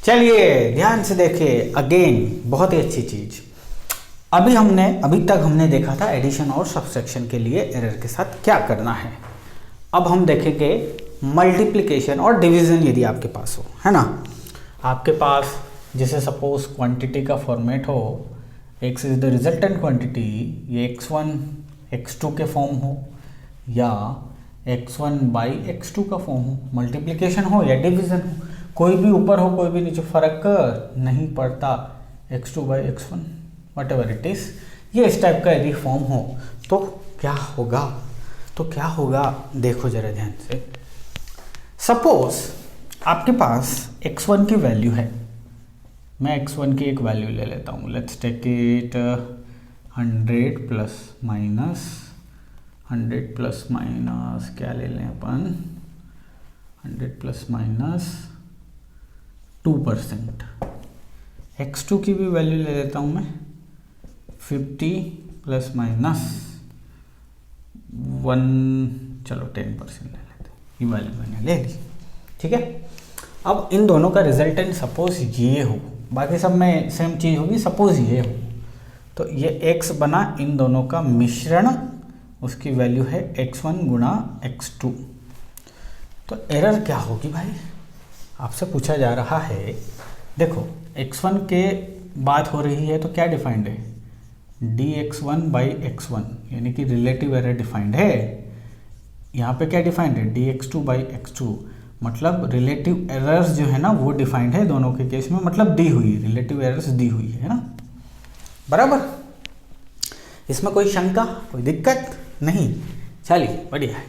चलिए ध्यान से देखिए, अगेन बहुत ही अच्छी चीज। अभी तक हमने देखा था एडिशन और सब्सट्रैक्शन के लिए एरर के साथ क्या करना है। अब हम देखेंगे मल्टीप्लिकेशन और डिवीजन। यदि आपके पास हो, है ना, आपके पास जैसे सपोज क्वांटिटी का फॉर्मेट हो, x is the resultant quantity, ये x1 x2 के फॉर्म हो या x1 बाई x2 का फॉर्म हो, मल्टीप्लिकेशन हो या डिवीजन हो, कोई भी ऊपर हो कोई भी नीचे, फर्क नहीं पड़ता, x2 by x1 what ever it is, ये इस टाइप का यदि फॉर्म हो तो क्या होगा, देखो जरा ध्यान से। सपोज आपके पास x1 की वैल्यू है, मैं x1 की एक वैल्यू ले लेता हूँ, let's take it 100 plus minus क्या ले लें अपन, 100 प्लस माइनस 2%। x2 की भी वैल्यू ले लेता हूँ मैं 50 प्लस माइनस 1, चलो 10% ले लेते हैं, ये वैल्यू मैंने ले ली, ठीक है। अब इन दोनों का रिजल्टेंट सपोज ये हो, बाकी सब में सेम चीज़ होगी, सपोज ये हो, तो ये x बना इन दोनों का मिश्रण, उसकी वैल्यू है x1 गुणा x2। तो एरर क्या होगी भाई, आपसे पूछा जा रहा है। देखो x1 के बात हो रही है तो क्या डिफाइंड है, dx1 बाई x1, यानी कि रिलेटिव एरर डिफाइंड है। यहाँ पे क्या डिफाइंड है, dx2 बाई x2, मतलब रिलेटिव एरर्स जो है ना वो डिफाइंड है दोनों के केस में, मतलब दी हुई रिलेटिव एरर्स दी हुई है ना, बराबर। इसमें कोई शंका, कोई दिक्कत नहीं, चलिए बढ़िया है।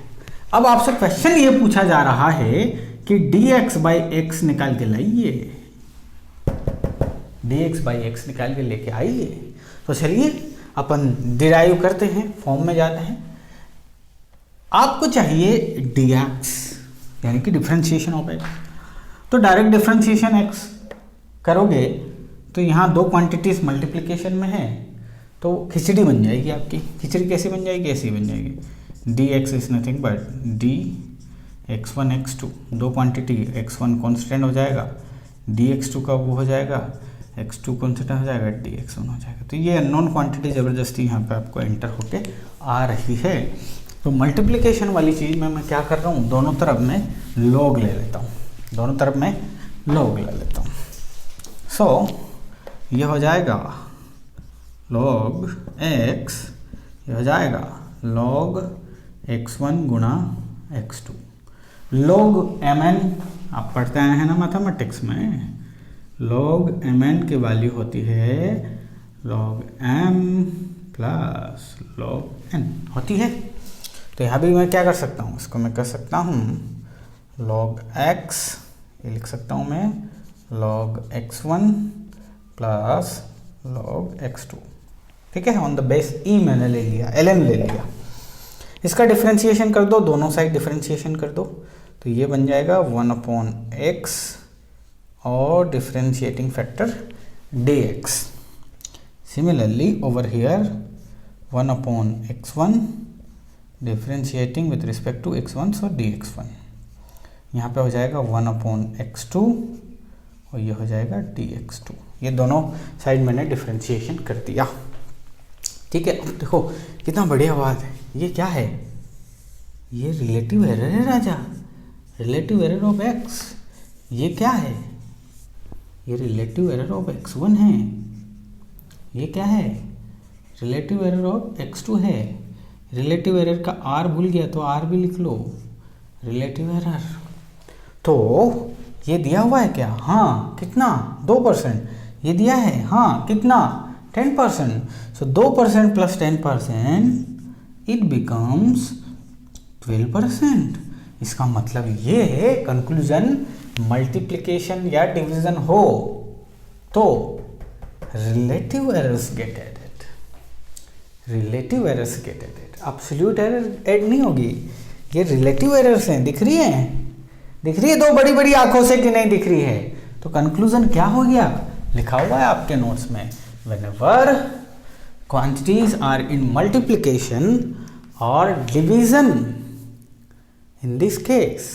अब आपसे क्वेश्चन ये पूछा जा रहा है कि dx बाई x निकाल के लाइए, dx बाई x निकाल के लेके आइए। तो चलिए अपन डिराइव करते हैं, फॉर्म में जाते हैं। आपको चाहिए dx यानी कि डिफरेंशिएशन ऑफ x, तो डायरेक्ट डिफरेंशिएशन x करोगे तो यहाँ दो क्वांटिटीज मल्टीप्लिकेशन में है तो खिचड़ी बन जाएगी आपकी। खिचड़ी कैसे बन जाएगी, ऐसी बन जाएगी, dx is nothing but dx1 x2, दो क्वांटिटी, x1 कांस्टेंट हो जाएगा, dx2 का वो हो जाएगा, x2 कांस्टेंट हो जाएगा, dx1 हो जाएगा। तो ये अननोन क्वांटिटी ज़बरदस्ती यहाँ पे आपको एंटर होके आ रही है। तो मल्टीप्लिकेशन वाली चीज़ में मैं क्या कर रहा हूँ, दोनों तरफ में लॉग ले लेता हूँ, दोनों तरफ में लॉग ले लेता हूँ। सो ये हो जाएगा log x, ये हो जाएगा log x1 गुणा x2। log mn आप पढ़ते आए हैं ना मैथमेटिक्स में, log mn की वैल्यू होती है log m plus log n होती है। तो यहाँ भी मैं क्या कर सकता हूँ, इसको मैं कर सकता हूँ log x, ये लिख सकता हूँ मैं log x1 plus log x2, ठीक है। ऑन द बेस ई मैंने ले लिया, ln ले लिया। इसका डिफरेंशिएशन कर दो, दोनों साइड डिफरेंशिएशन कर दो, तो ये बन जाएगा 1/x और differentiating factor dx। Similarly over here 1/x1 differentiating with respect to x1 so dx1, यहाँ पे हो जाएगा 1/x2 और ये हो जाएगा dx2। ये दोनों साइड मैंने डिफरेंशिएशन कर दिया, ठीक है। अब देखो कितना बढ़िया बात है, ये क्या है, ये रिलेटिव एरर है राजा, रिलेटिव एरर ऑफ x। ये क्या है, ये रिलेटिव एरर ऑफ x1 है, ये क्या है, रिलेटिव एरर ऑफ x2 है। रिलेटिव एरर का r भूल गया तो r भी लिख लो, रिलेटिव एरर। तो ये दिया हुआ है क्या, हाँ कितना, 2%, ये दिया है, हाँ कितना, 10%। सो 2% प्लस 10% इट बिकम्स 12%। इसका मतलब ये है कंक्लूजन, मल्टीप्लिकेशन या डिवीजन हो तो relative errors get added, relative errors get added, absolute error add नहीं होगी। ये रिलेटिव एरर्स हैं, दिख रही है, दिख रही है दो बड़ी बड़ी आंखों से कि नहीं दिख रही है। तो कंक्लूजन क्या हो गया, लिखा हुआ है आपके नोट्स में, whenever quantities are in multiplication or division, in this case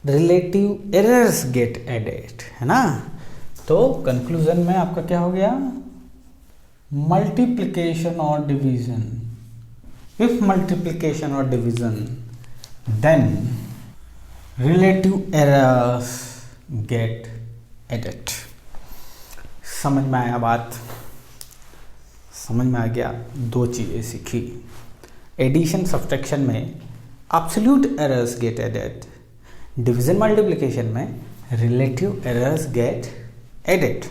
relative errors get added, है ना। तो कंक्लूजन में आपका क्या हो गया, मल्टीप्लिकेशन और डिवीजन, इफ मल्टीप्लिकेशन और division then relative errors get added. समझ में आया बात, समझ में आ गया। दो चीज़ें सीखी, एडिशन सब्ट्रैक्शन में absolute errors get added, division multiplication में रिलेटिव एरर्स गेट एडेड।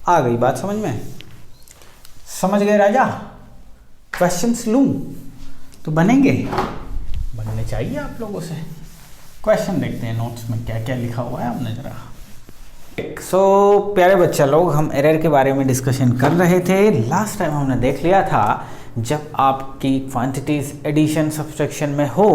आ गई बात समझ में, समझ गए राजा। क्वेश्चंस लूं तो बनेंगे, बनने चाहिए आप लोगों से। क्वेश्चन देखते हैं नोट्स में क्या क्या लिखा हुआ है हमने जरा। सो प्यारे बच्चा लोग, हम एरर के बारे में डिस्कशन कर रहे थे। लास्ट टाइम हमने देख लिया था जब आपकी क्वांटिटीज एडिशन सब्ट्रैक्शन में हो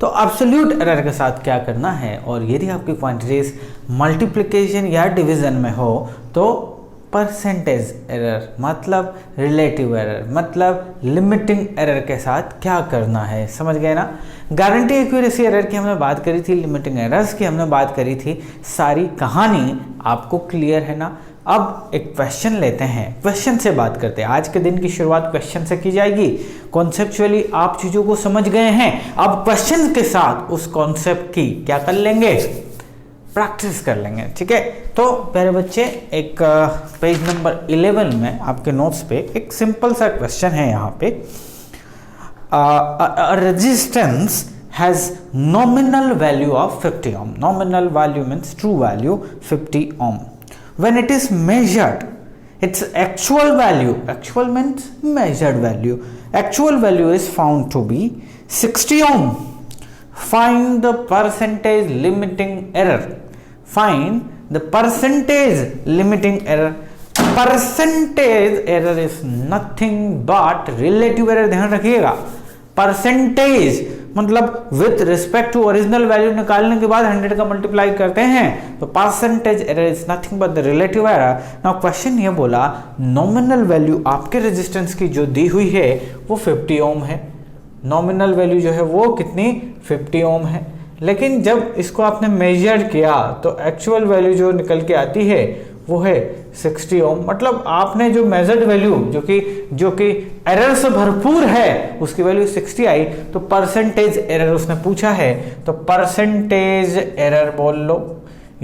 तो एब्सोल्यूट एरर के साथ क्या करना है, और यदि आपकी क्वांटिटीज मल्टीप्लिकेशन या डिवीजन में हो तो परसेंटेज एरर मतलब रिलेटिव एरर मतलब लिमिटिंग एरर के साथ क्या करना है। समझ गए ना। गारंटी एक्यूरेसी एरर की हमने बात करी थी, लिमिटिंग एरर्स की हमने बात करी थी, सारी कहानी आपको क्लियर है ना। अब एक क्वेश्चन लेते हैं, क्वेश्चन से बात करते हैं। आज के दिन की शुरुआत क्वेश्चन से की जाएगी। कॉन्सेप्चुअली आप चीज़ों को समझ गए हैं, अब क्वेश्चन के साथ उस कॉन्सेप्ट की क्या कर लेंगे, प्रैक्टिस कर लेंगे। ठीक है, तो प्यारे बच्चे एक पेज नंबर 11 में आपके नोट्स पे एक सिंपल सा क्वेश्चन है यहाँ पे। Resistance has nominal value of 50 ohm, nominal value means true value 50 ohm. When it is measured, its actual value, actual means measured value, actual value is found to be 60 ohm. Find the percentage limiting error. Find the percentage limiting error. Percentage error is nothing but relative error, ध्यान रखिएगा। Percentage मतलब with respect to original value निकालने के बाद 100 का multiply करते हैं तो percentage error is nothing but the relative error. Now question ये बोला नॉमिनल वैल्यू आपके रेजिस्टेंस की जो दी हुई है वो 50 ओम है। नॉमिनल वैल्यू जो है वो कितनी 50 ओम है, लेकिन जब इसको आपने मेजर किया तो एक्चुअल वैल्यू जो निकल के आती है वो है 60 ओम। मतलब आपने जो मेजर्ड वैल्यू जो कि एरर से भरपूर है उसकी वैल्यू 60 आई, तो परसेंटेज एरर उसने पूछा है तो परसेंटेज एरर बोल लो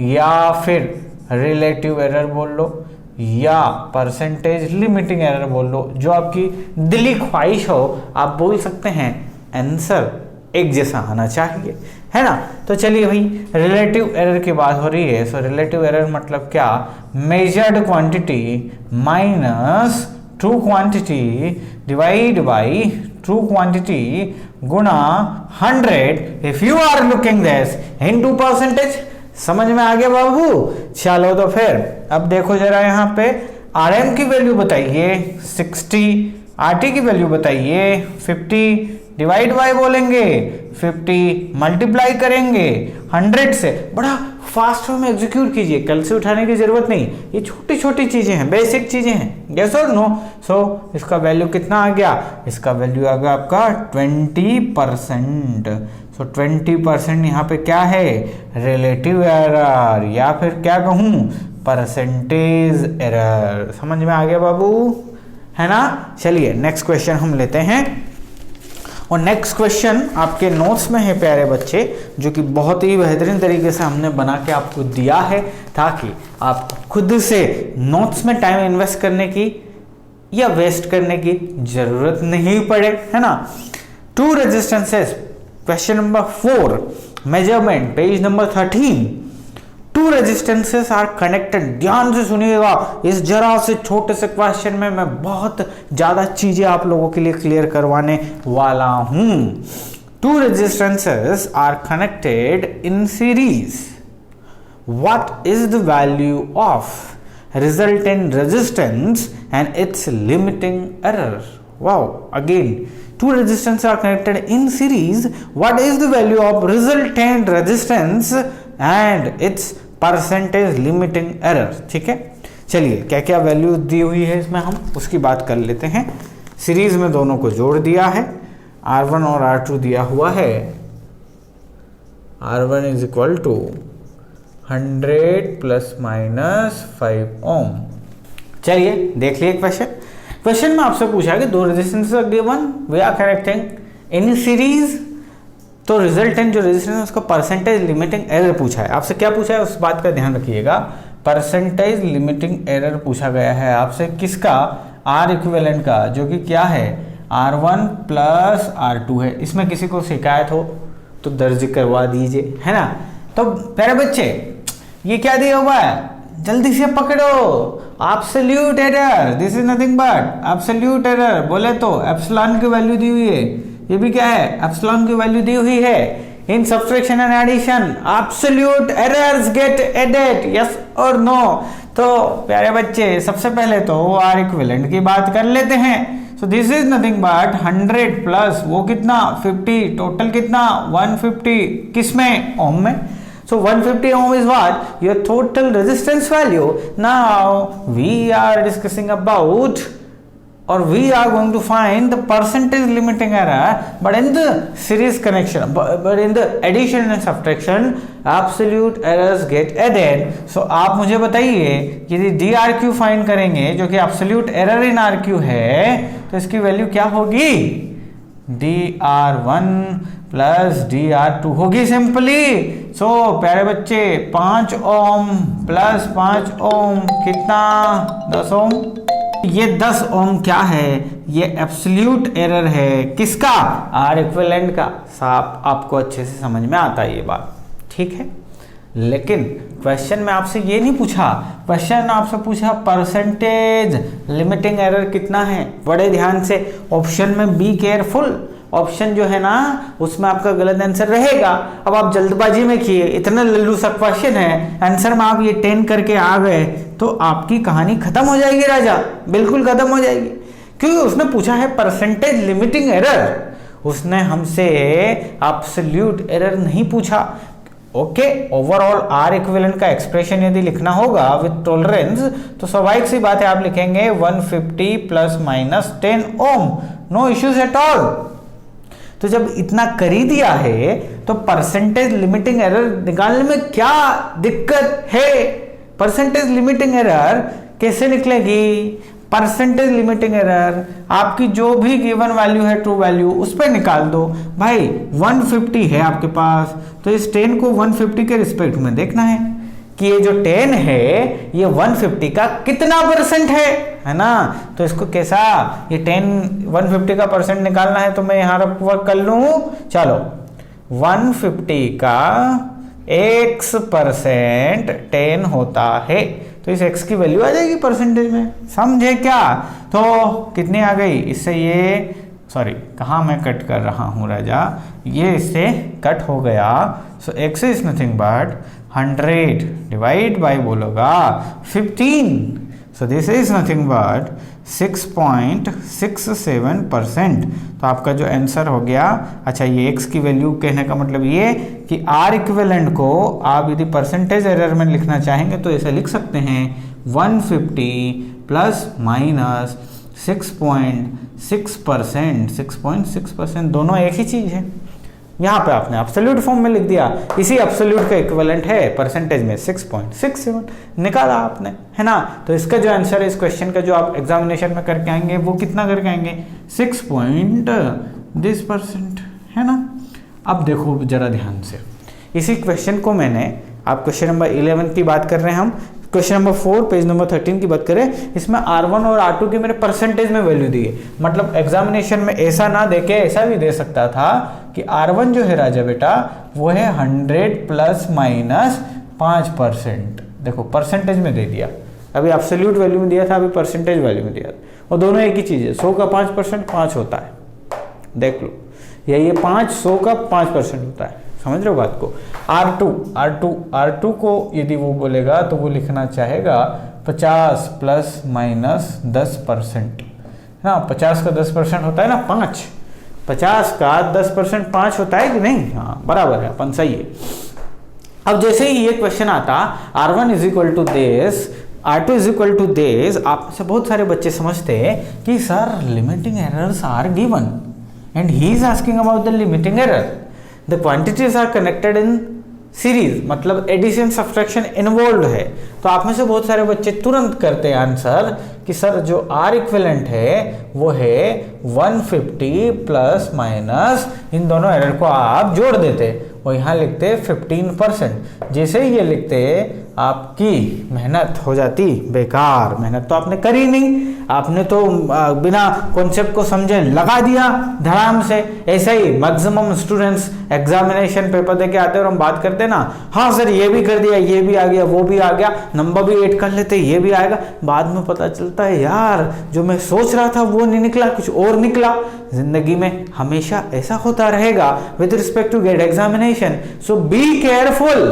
या फिर रिलेटिव एरर बोल लो या परसेंटेज लिमिटिंग एरर बोल लो, जो आपकी दिली ख्वाहिश हो आप बोल सकते हैं। आंसर एक जैसा आना चाहिए, है ना। तो चलिए भाई, रिलेटिव एरर की बात हो रही है। सो रिलेटिव एरर मतलब क्या, measured quantity minus true quantity divide by true quantity गुणा 100 if you are looking this into percentage. समझ में आ गया बाबू। चलो तो फिर अब देखो जरा, यहाँ पे RM की वैल्यू बताइए 60, RT की वैल्यू बताइए 50, डिवाइड बाय बोलेंगे 50, मल्टीप्लाई करेंगे 100 से। बड़ा फास्ट में एग्जीक्यूट कीजिए, कल से उठाने की जरूरत नहीं, ये छोटी छोटी चीजें हैं, बेसिक चीजें हैं। यस और नो। सो इसका वैल्यू कितना आ गया, इसका वैल्यू आ गया आपका 20%। सो 20% यहाँ पे क्या है, रिलेटिव एरर या फिर क्या कहूँ परसेंटेज एरर। समझ में आ गया बाबू, है ना। चलिए नेक्स्ट क्वेश्चन हम लेते हैं, और नेक्स्ट क्वेश्चन आपके नोट्स में है प्यारे बच्चे, जो कि बहुत ही बेहतरीन तरीके से हमने बना के आपको दिया है ताकि आप खुद से नोट्स में टाइम इन्वेस्ट करने की या वेस्ट करने की जरूरत नहीं पड़े, है ना। 2 resistances, question number 4, measurement, page number 13। 2 resistances are connected. ध्यान से सुनिएगा, इस जरा से छोटे से क्वेश्चन में मैं बहुत ज्यादा चीजें आप लोगों के लिए क्लियर करवाने वाला हूं। 2 resistances are connected in series. What is the value of resultant resistance and its limiting error. Wow, again 2 resistances are connected in series. What is the value of resultant resistance and its percentage limiting error. ठीक है, चलिए क्या क्या value दी हुई है इसमें हम उसकी बात कर लेते हैं। सीरीज में दोनों को जोड़ दिया है, R1 और R2 दिया हुआ है, R1 is equal to 100 plus minus 5 ohm. चलिए देख लिए क्वेश्चन में आपसे पूछा कि दो resistance given, we are connecting in series, तो रिजल्टेंट जो रेजिस्टेंस है उसका परसेंटेज लिमिटिंग एरर पूछा है। आपसे क्या पूछा है उस बात का ध्यान रखिएगा, परसेंटेज लिमिटिंग एरर पूछा गया है आपसे, किसका, आर इक्विवेलेंट का, जो कि क्या है R1 प्लस R2 है। इसमें किसी को शिकायत हो तो दर्ज करवा दीजिए, है ना। तो प्यारे बच्चे ये क्या दिया हुआ है, जल्दी से पकड़ो, absolute error, this is nothing but absolute error. बोले तो एप्सिलॉन की वैल्यू दी हुई है, ये भी क्या है, एप्सिलॉन की वैल्यू दी हुई है। In subtraction and addition absolute errors get added, yes और नो। तो प्यारे बच्चे सबसे पहले तो आर इक्विवेलेंट की बात कर लेते हैं। सो this is nothing but 100 plus वो कितना 50, टोटल कितना 150, किसमें, ओम में। So 150 ohm is what? Your total resistance value. Now we are discussing about, or we are going to find the percentage limiting error, but in the series connection, but in the addition and subtraction, absolute errors get added. So आप मुझे बताइए कि यदि DRQ find करेंगे जो कि absolute error in RQ है, तो इसकी वैल्यू क्या होगी, DR1 प्लस DR2 होगी सिंपली। सो प्यारे बच्चे 5 ओम प्लस 5 ओम कितना, 10 ओम। ये 10 ओम क्या है, ये एब्सोल्यूट एरर है, किसका, आर इक्विवेलेंट का। साफ आपको अच्छे से समझ में आता है ये बात, ठीक है। लेकिन क्वेश्चन में आपसे ये नहीं पूछा, क्वेश्चन आपसे पूछा परसेंटेज लिमिटिंग एरर कितना है। बड़े ध्यान से ऑप्शन में बी केयरफुल, ऑप्शन जो है ना उसमें आपका गलत आंसर रहेगा। अब आप जल्दबाजी में किए, इतना लल्लू सा क्वेश्चन है, आंसर में आप ये 10 करके आ गए तो आपकी कहानी खत्म हो जाएगी राजा, बिल्कुल खत्म हो जाएगी। क्योंकि उसने पूछा है परसेंटेज लिमिटिंग एरर, उसने हमसे एब्सोल्यूट एरर नहीं पूछा। ओके, ओवरऑल आर इक्विवेलेंट का एक्सप्रेशन यदि लिखना होगा विद टॉलरेंस तो स्वाभाविक सी बात है आप लिखेंगे 150 plus minus 10 ohm, no issues at all. तो जब इतना कर ही दिया है तो परसेंटेज लिमिटिंग एरर निकालने में क्या दिक्कत है। परसेंटेज लिमिटिंग एरर कैसे निकलेगी, परसेंटेज लिमिटिंग एरर आपकी जो भी गिवन वैल्यू है ट्रू वैल्यू उस पर निकाल दो। भाई 150 है आपके पास, तो इस 10 को 150 के रिस्पेक्ट में देखना है कि ये जो 10 है ये 150 का कितना परसेंट है ना। तो इसको कैसा, ये 150 का परसेंट निकालना है तो मैं यहां वर्क कर लूं। चलो 150 का x% 10 होता है, तो इस x की वैल्यू आ जाएगी परसेंटेज में, समझे क्या। तो कितनी आ गई, इससे ये सॉरी कहाँ मैं कट कर रहा हूँ राजा, ये इससे कट हो गया। So x is nothing but 100 divide by बोलोगा 15, so this is nothing but 6.67%। तो आपका जो आंसर हो गया, अच्छा ये x की वैल्यू कहने का मतलब ये कि R इक्विवेलेंट को आप यदि परसेंटेज एरर में लिखना चाहेंगे तो ऐसे लिख सकते हैं 150 प्लस माइनस 6.6%, 6.6% दोनों एक ही चीज है। यहाँ पे आपने एब्सोल्यूट फॉर्म में लिख दिया, इसी एब्सोल्यूट का इक्विवेलेंट है परसेंटेज में 6.67 निकाला आपने, है ना। तो इसका जो आंसर है इस क्वेश्चन का जो आप एग्जामिनेशन में करके आएंगे वो कितना करके आएंगे, 6.this%, है ना। अब देखो जरा ध्यान से, इसी क्वेश्चन को मैंने, आप क्वेश्चन नंबर 11 की बात कर रहे हैं हम, क्वेश्चन नंबर 4 पेज नंबर 13 की बात करें, इसमें R1 और R2 की मैंने परसेंटेज में वैल्यू दी है। मतलब एग्जामिनेशन में ऐसा ना देके ऐसा भी दे सकता था कि R1 जो है राजा बेटा वो है 100 प्लस माइनस 5%, देखो परसेंटेज में दे दिया, अभी एब्सोल्यूट वैल्यू में दिया था, अभी परसेंटेज वैल्यू में दिया था, और दोनों एक ही चीज है। 100 का 5% 5 होता है, देख लो, या ये 5 100 का 5% होता है, समझ रहे हो बात को। R2 को यदि वो बोलेगा तो वो लिखना चाहेगा 50 प्लस माइनस 10%, ना 50 का 10% होता है ना 5, 50 का 10% 5 होता है कि नहीं, हाँ बराबर है, अपन सही है। अब जैसे ही ये क्वेश्चन आता R1 is equal to this, R2 is equal to this, आप से बहुत सारे बच्चे समझते हैं कि sir limiting errors are given and he is asking about the limiting error, the quantities are connected in series मतलब एडिशन सब्सट्रैक्शन इन्वॉल्व है। तो आप में से बहुत सारे बच्चे तुरंत करते हैं आंसर कि सर जो आर इक्विवेलेंट है वो है 150 प्लस माइनस इन दोनों एरर को आप जोड़ देते और यहाँ लिखते 15%। जैसे ही ये लिखते आपकी मेहनत हो जाती बेकार। मेहनत तो आपने करी नहीं, आपने तो बिना कॉन्सेप्ट को समझे लगा दिया धड़ाम से। ऐसा ही मैक्सिमम स्टूडेंट्स एग्जामिनेशन पेपर देके आते हैं और हम बात करते हैं ना, हाँ सर ये भी कर दिया, ये भी आ गया, वो भी आ गया, नंबर भी ऐड कर लेते, ये भी आएगा। बाद में पता चलता है यार जो मैं सोच रहा था वो नहीं निकला, कुछ और निकला। जिंदगी में हमेशा ऐसा होता रहेगा with respect to get examination. So be careful.